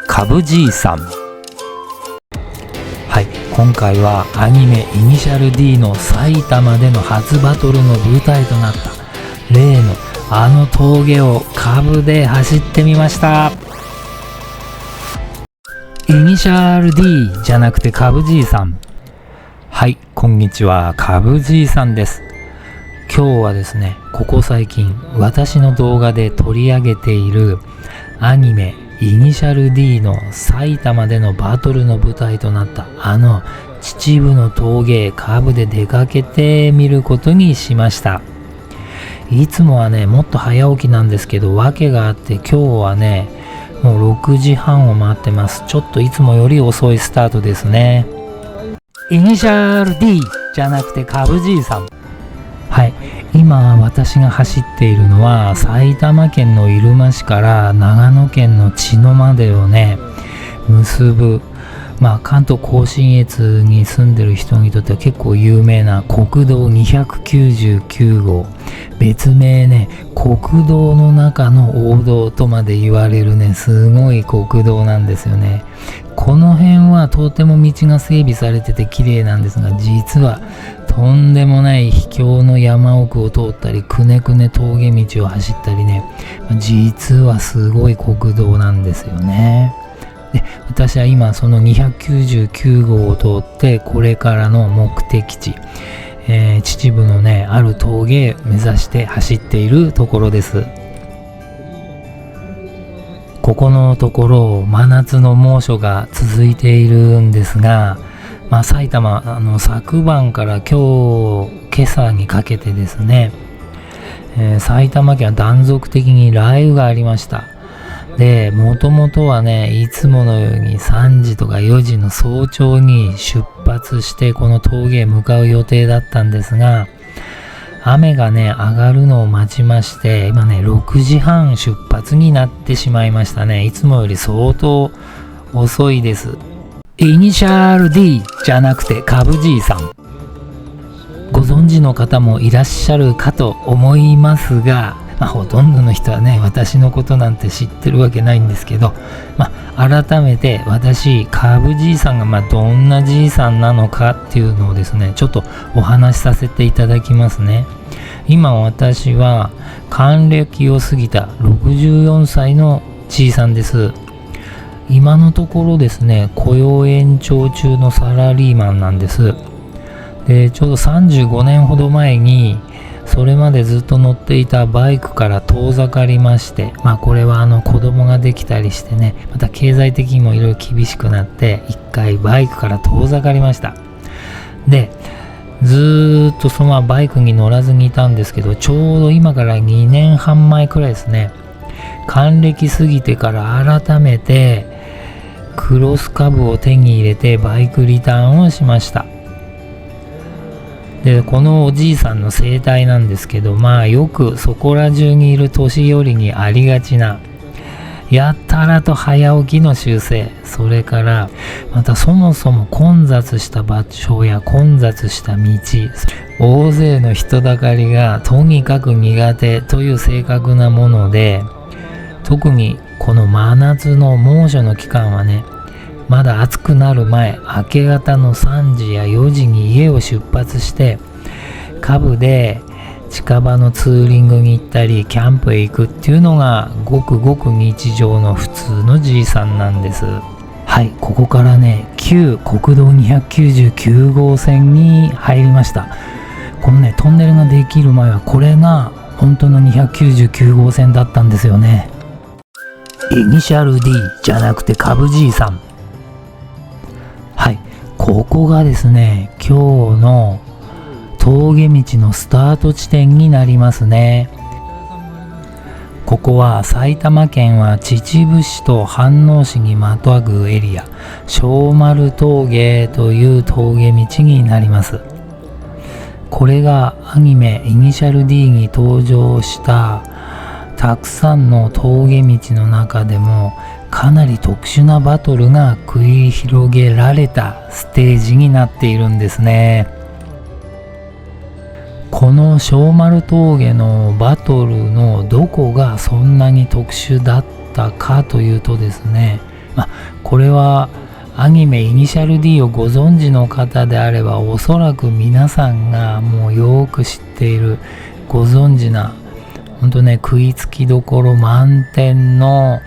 カブじいさん。はい、今回はアニメイニシャル D の埼玉での初バトルの舞台となった例のあの峠をカブで走ってみました。イニシャル D じゃなくてカブじいさん。はい、こんにちは、カブじいさんです。今日はですね、ここ最近私の動画で取り上げているアニメイニシャル D の埼玉でのバトルの舞台となったあの秩父の峠カブで出かけてみることにしました。いつもはね、もっと早起きなんですけど、訳があって今日はね、もう6時半を回ってます。ちょっといつもより遅いスタートですね。イニシャル D じゃなくてカブじいさん。はい、今私が走っているのは埼玉県の入間市から長野県の茅野までをね結ぶ、関東甲信越に住んでる人にとっては結構有名な国道299号、別名ね国道の中の王道とまで言われるねすごい国道なんですよね。この辺はとても道が整備されてて綺麗なんですが、実はとんでもない秘境の山奥を通ったりくねくね峠道を走ったりね、実はすごい国道なんですよね。で、私は今その299号を通ってこれからの目的地、秩父のねある峠へ目指して走っているところです。ここのところ真夏の猛暑が続いているんですが、埼玉昨晩から今朝にかけてですね、埼玉県は断続的に雷雨がありました。で、もともとはねいつものように3時とか4時の早朝に出発してこの峠へ向かう予定だったんですが、雨がね上がるのを待ちまして、今ね6時半出発になってしまいましたね。いつもより相当遅いです。イニシャル D じゃなくてカブじいさん、ご存知の方もいらっしゃるかと思いますが、ほとんどの人はね私のことなんて知ってるわけないんですけど、改めて私カブじいさんがどんなじいさんなのかっていうのをですねちょっとお話しさせていただきますね。今私は還暦を過ぎた64歳のじいさんです。今のところですね雇用延長中のサラリーマンなんです。で、ちょうど35年ほど前にそれまでずっと乗っていたバイクから遠ざかりまして、これは子供ができたりしてね、また経済的にもいろいろ厳しくなって一回バイクから遠ざかりました。で、ずっとそのままバイクに乗らずにいたんですけど、ちょうど今から2年半前くらいですね、還暦過ぎてから改めてクロスカブを手に入れてバイクリターンをしました。で、このおじいさんの生態なんですけど、よくそこら中にいる年寄りにありがちなやたらと早起きの習性、それからまたそもそも混雑した場所や混雑した道、大勢の人だかりがとにかく苦手という性格なもので、特にこの真夏の猛暑の期間はね、まだ暑くなる前、明け方の3時や4時に家を出発してカブで近場のツーリングに行ったりキャンプへ行くっていうのがごくごく日常の普通のじいさんなんです。はい、ここからね旧国道299号線に入りました。このねトンネルができる前はこれが本当の299号線だったんですよね。イニシャル D じゃなくてカブじいさん。はい、ここがですね今日の峠道のスタート地点になりますね。ここは埼玉県は秩父市と飯能市にまたぐエリア、小丸峠という峠道になります。これがアニメイニシャル D に登場したたくさんの峠道の中でもかなり特殊なバトルが繰り広げられたステージになっているんですね。この小丸峠のバトルのどこがそんなに特殊だっったかというとですね、これはアニメイニシャル D をご存知の方であればおそらく皆さんがもうよく知っているご存知なほんとね食いつきどころ満点の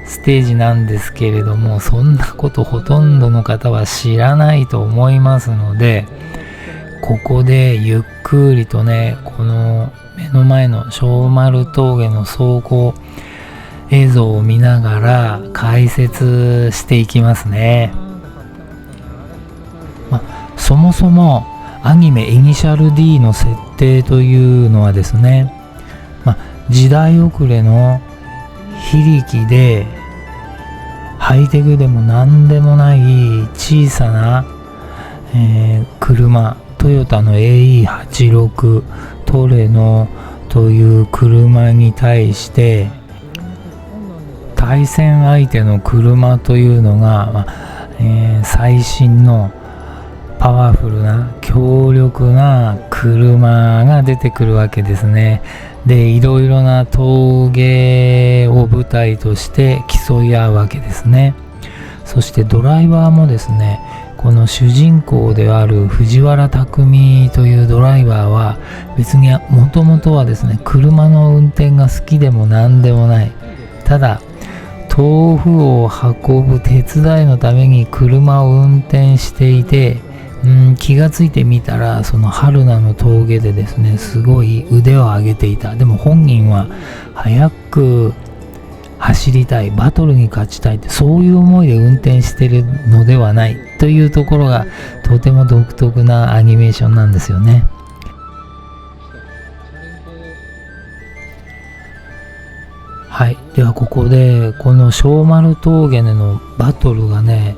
ステージなんですけれども、そんなことほとんどの方は知らないと思いますので、ここでゆっくりとねこの目の前の小丸峠の走行映像を見ながら解説していきますね。そもそもアニメイニシャル D の設定というのはですね、時代遅れの非力でハイテクでも何でもない小さな、車トヨタの AE86 トレノという車に対して対戦相手の車というのが、最新のパワフルな強力な車が出てくるわけですね。で、いろいろな峠を舞台として競い合うわけですね。そしてドライバーもですね、この主人公である藤原匠というドライバーは別にもともとはですね車の運転が好きでも何でもない、ただ豆腐を運ぶ手伝いのために車を運転していて、気がついてみたらその春菜の峠でですねすごい腕を上げていた。でも本人は早く走りたい、バトルに勝ちたいって、そういう思いで運転してるのではないというところがとても独特なアニメーションなんですよね。はい、ではここでこの小丸峠でのバトルがね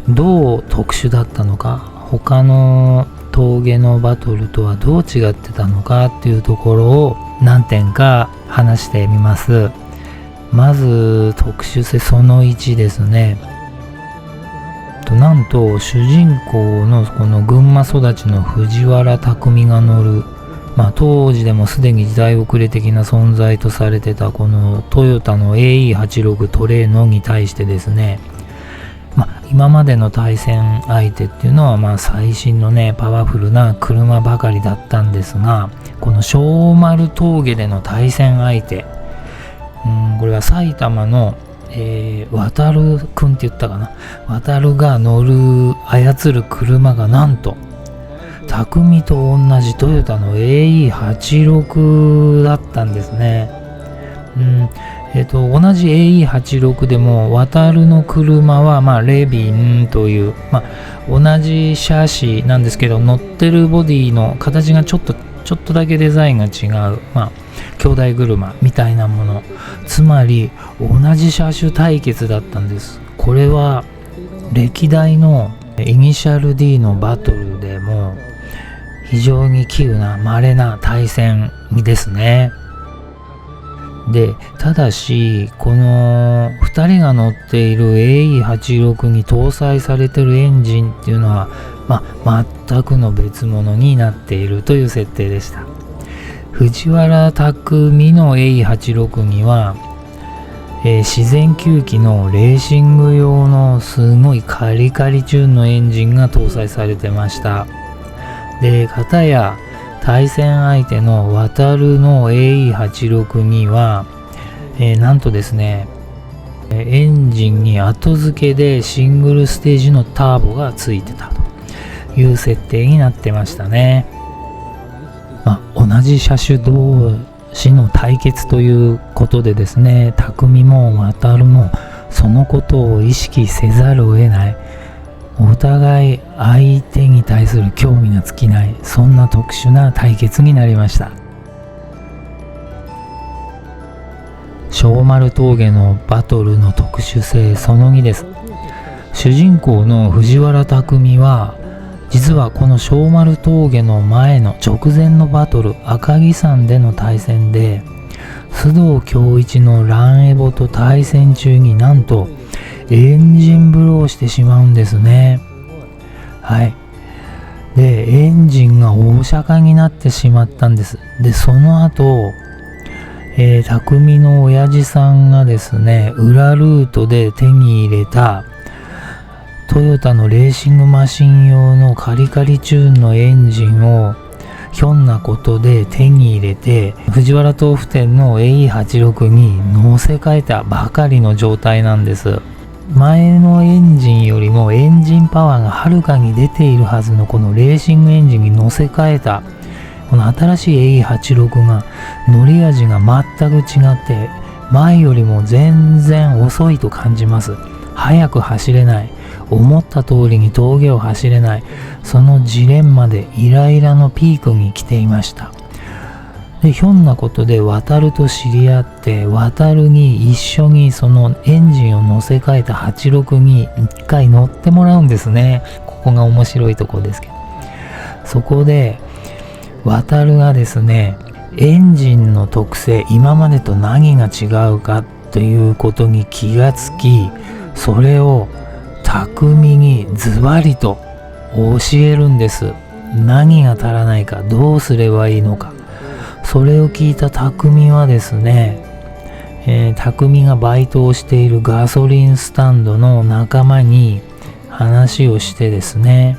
どう特殊だったのか、他の峠のバトルとはどう違ってたのかっていうところを何点か話してみます。まず特殊性その1ですね。なんと主人公のこの群馬育ちの藤原匠が乗る、当時でもすでに時代遅れ的な存在とされてたこのトヨタの AE86 トレーノに対してですね、今までの対戦相手っていうのは最新のねパワフルな車ばかりだったんですが、この小丸峠での対戦相手、これは埼玉の、渡るくんって言ったかな、渡るが乗る操る車がなんと匠と同じトヨタの AE86 だったんですね。同じ AE86 でも渡るの車はレビンという、同じシャシなんですけど乗ってるボディの形がちょっとだけデザインが違う、兄弟車みたいなもの、つまり同じ車種対決だったんです。これは歴代のイニシャル D のバトルでも非常に稀有な稀な対戦ですね。で、ただしこの2人が乗っている AE86 に搭載されているエンジンっていうのは、全くの別物になっているという設定でした。藤原匠の AE86 には、自然吸気のレーシング用のすごいカリカリチューンのエンジンが搭載されてました。で、片や対戦相手の渡るの AE86 には、なんとですねエンジンに後付けでシングルステージのターボがついてたという設定になってましたね。同じ車種同士の対決ということでですね、匠も渡るもそのことを意識せざるを得ない、お互い相手に対する興味が尽きない、そんな特殊な対決になりました。小丸峠のバトルの特殊性その2です。主人公の藤原匠は実はこの小丸峠の前の直前のバトル赤城山での対戦で須藤恭一のランエボと対戦中になんとエンジンブローしてしまうんですね。はい。で、エンジンが大車化になってしまったんです。で、その後、匠の親父さんがですね、裏ルートで手に入れたトヨタのレーシングマシン用のカリカリチューンのエンジンをひょんなことで手に入れて、藤原豆腐店の AE86 に乗せ替えたばかりの状態なんです。前のエンジンよりもエンジンパワーがはるかに出ているはずのこのレーシングエンジンに乗せ替えたこの新しい AE86 が乗り味が全く違って前よりも全然遅いと感じます。速く走れない、思った通りに峠を走れない、そのジレンマでイライラのピークに来ていました。でひょんなことで渡ると知り合って、渡るに一緒にそのエンジンを乗せ替えた86に一回乗ってもらうんですね。ここが面白いところですけど、そこで渡るがですね、エンジンの特性、今までと何が違うかということに気がつき、それを匠にズバリと教えるんです。何が足らないか、どうすればいいのか。それを聞いた匠はですね、匠がバイトをしているガソリンスタンドの仲間に話をしてですね、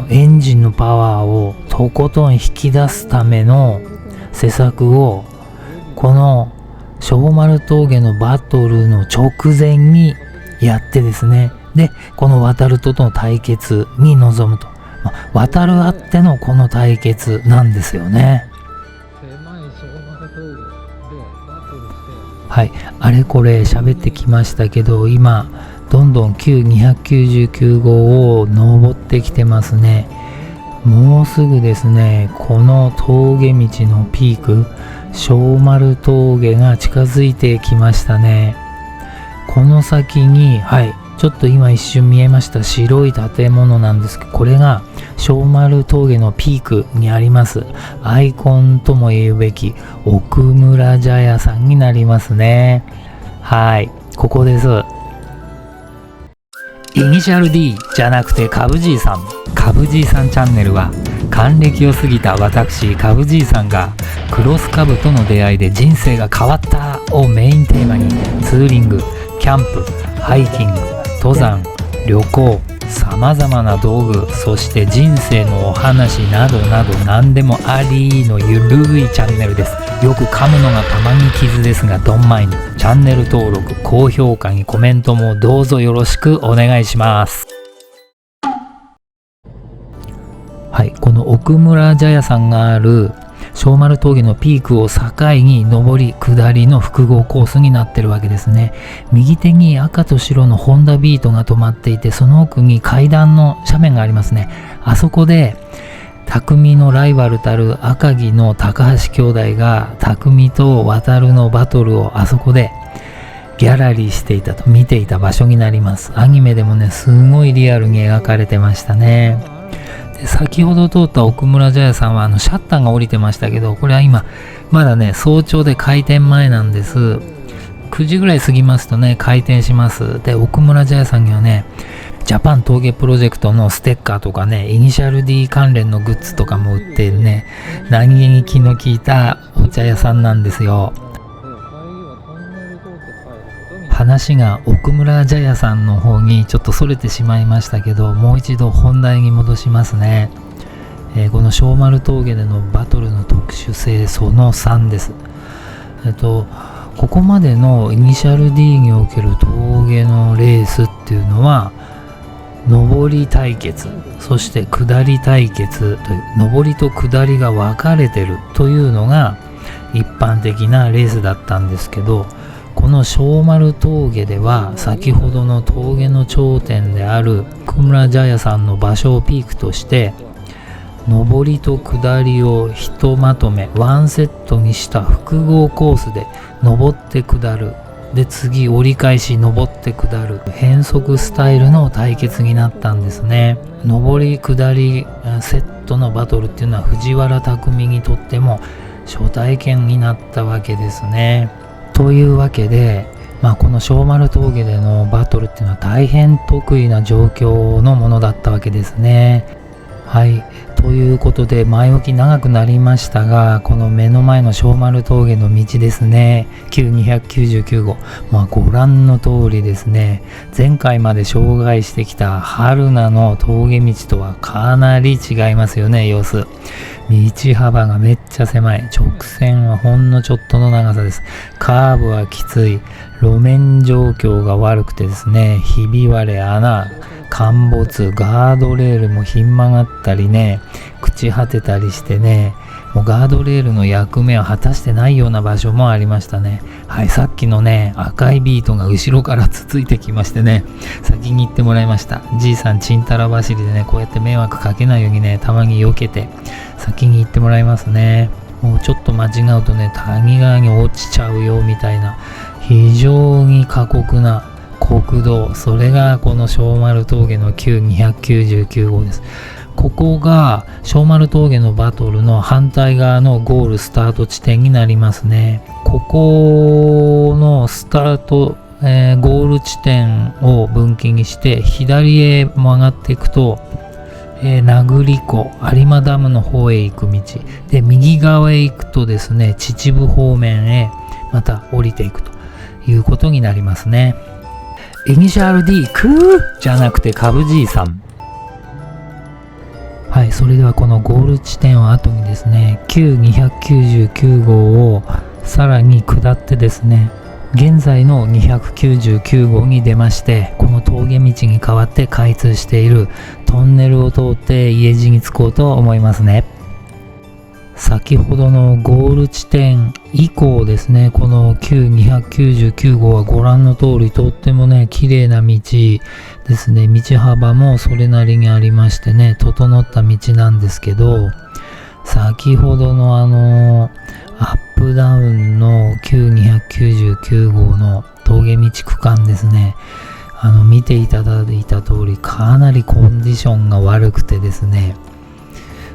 エンジンのパワーをとことん引き出すための施策をこの小丸峠のバトルの直前にやってですね、でこの渡るとの対決に臨むと、渡るあってのこの対決なんですよね。はい、あれこれ喋ってきましたけど、今どんどん旧299号を登ってきてますね。もうすぐですね、この峠道のピーク、小丸峠が近づいてきましたね。この先に、はい、ちょっと今一瞬見えました白い建物なんですけど、これが小丸峠のピークにありますアイコンとも言うべき奥村茶屋さんになりますね。はい、ここです。イニシャル D じゃなくてカブじいさん。カブじいさんチャンネルは還暦を過ぎた私カブじいさんがクロスカブとの出会いで人生が変わったをメインテーマにツーリング、キャンプ、ハイキング、登山、旅行、さまざまな道具、そして人生のお話などなど何でもありのゆるいチャンネルです。よく噛むのがたまに傷ですがどんまいに。チャンネル登録、高評価にコメントもどうぞよろしくお願いします。はい、この奥村茶屋さんがある小丸峠のピークを境に上り下りの複合コースになってるわけですね。右手に赤と白のホンダビートが止まっていて、その奥に階段の斜面がありますね。あそこで匠のライバルたる赤城の高橋兄弟が匠と渡るのバトルをあそこでギャラリーしていたと、見ていた場所になります。アニメでもね、すごいリアルに描かれてましたね。先ほど通った奥村茶屋さんはシャッターが降りてましたけど、これは今まだね早朝で開店前なんです。9時ぐらい過ぎますとね開店します。で奥村茶屋さんにはねジャパン峠プロジェクトのステッカーとかねイニシャル D 関連のグッズとかも売っているね、何気に気の利いたお茶屋さんなんですよ。話が奥村茶屋さんの方にちょっとそれてしまいましたけど、もう一度本題に戻しますね。この小丸峠でのバトルの特殊性その3です。ここまでのイニシャル D における峠のレースっていうのは上り対決、そして下り対決という上りと下りが分かれてるというのが一般的なレースだったんですけど、この小丸峠では先ほどの峠の頂点である奥村茶屋さんの場所をピークとして上りと下りをひとまとめワンセットにした複合コースで上って下る、で次折り返し上って下る変則スタイルの対決になったんですね。上り下りセットのバトルっていうのは藤原匠にとっても初体験になったわけですね。というわけで、この小丸峠でのバトルっていうのは大変得意な状況のものだったわけですね。はい。ということで、前置き長くなりましたが、この目の前の小丸峠の道ですね。旧299号。ご覧の通りですね。前回まで紹介してきた春名の峠道とはかなり違いますよね、様子。道幅がめっちゃ狭い。直線はほんのちょっとの長さです。カーブはきつい。路面状況が悪くてですね、ひび割れ、穴、陥没、ガードレールもひん曲がったりね、朽ち果てたりしてね、もうガードレールの役目を果たしてないような場所もありましたね。はい、さっきのね、赤いビートが後ろからつついてきましてね、先に行ってもらいました。じいさんちんたら走りでね、こうやって迷惑かけないようにね、たまに避けて、先に行ってもらいますね。もうちょっと間違うとね、谷川に落ちちゃうよみたいな、非常に過酷な国道、それがこの小丸峠の旧299号です。ここが小丸峠のバトルの反対側のゴールスタート地点になりますね。ここのスタート、ゴール地点を分岐にして左へ曲がっていくと、名栗湖有馬ダムの方へ行く道で、右側へ行くとですね、秩父方面へまた降りていくということになりますね。イニシャル D クーじゃなくて株じいさん。はい、それではこのゴール地点を後にですね、旧299号をさらに下ってですね、現在の299号に出まして、この峠道に代わって開通しているトンネルを通って家路に着こうと思いますね。先ほどのゴール地点以降ですね、この旧299号はご覧の通りとってもね、綺麗な道ですね。道幅もそれなりにありましてね、整った道なんですけど、先ほどのアップダウンの旧299号の峠道区間ですね、見ていただいた通りかなりコンディションが悪くてですね、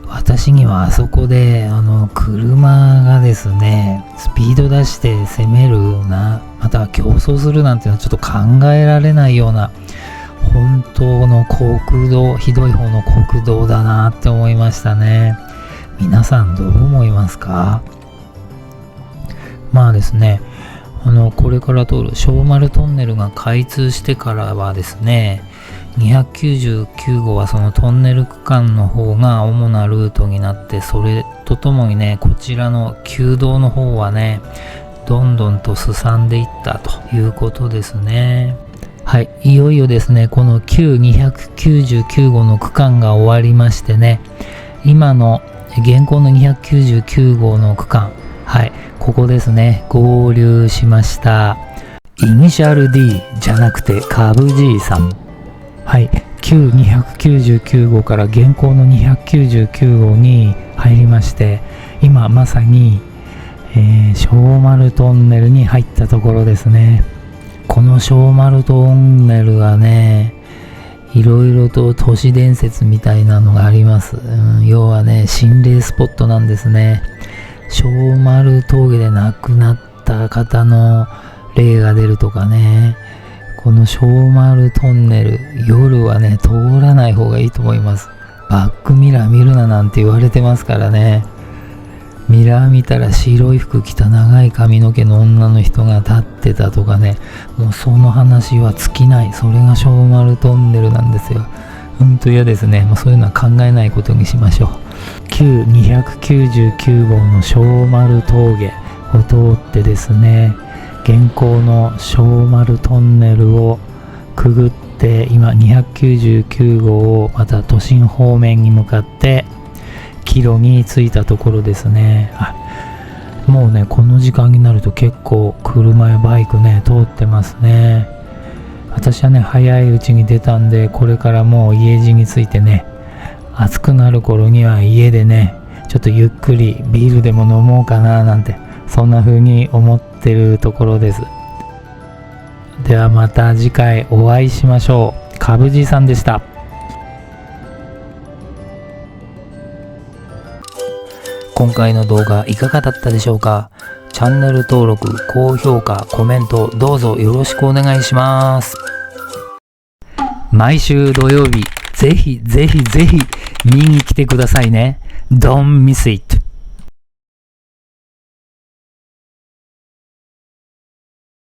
私にはあそこで車がですねスピード出して攻めるような、または競争するなんていうのはちょっと考えられないような本当の国道、ひどい方の国道だなって思いましたね。皆さんどう思いますか？まあですね、これから通る小丸トンネルが開通してからはですね、299号はそのトンネル区間の方が主なルートになって、それとともにね、こちらの旧道の方はね、どんどんとすさんでいったということですね。はい、いよいよですね、この旧299号の区間が終わりましてね、今の現行の299号の区間、はい、ここですね、合流しました。イニシャル D じゃなくて株じいさん。はい、旧299号から現行の299号に入りまして、今まさに、小丸トンネルに入ったところですね。この小丸トンネルがね、いろいろと都市伝説みたいなのがあります。要はね、心霊スポットなんですね。小丸峠で亡くなった方の霊が出るとかね、この小丸トンネル、夜はね、通らない方がいいと思います。バックミラー見るななんて言われてますからね。ミラー見たら白い服着た長い髪の毛の女の人が立ってたとかね、もうその話は尽きない。それが小丸トンネルなんですよ。ほんと嫌ですね。もうそういうのは考えないことにしましょう。旧299号の小丸峠を通ってですね、現行の小丸トンネルをくぐって、今299号をまた都心方面に向かって帰路に着いたところですね。もうね、この時間になると結構車やバイクね、通ってますね。私はね、早いうちに出たんで、これからもう家路に着いてね、暑くなる頃には家でね、ちょっとゆっくりビールでも飲もうかななんて、そんな風に思ってるところです。ではまた次回お会いしましょう。かぶじいさんでした。今回の動画いかがだったでしょうか？チャンネル登録、高評価、コメントどうぞよろしくお願いします。毎週土曜日、ぜひぜひぜひ見に来てくださいね。Don't miss it.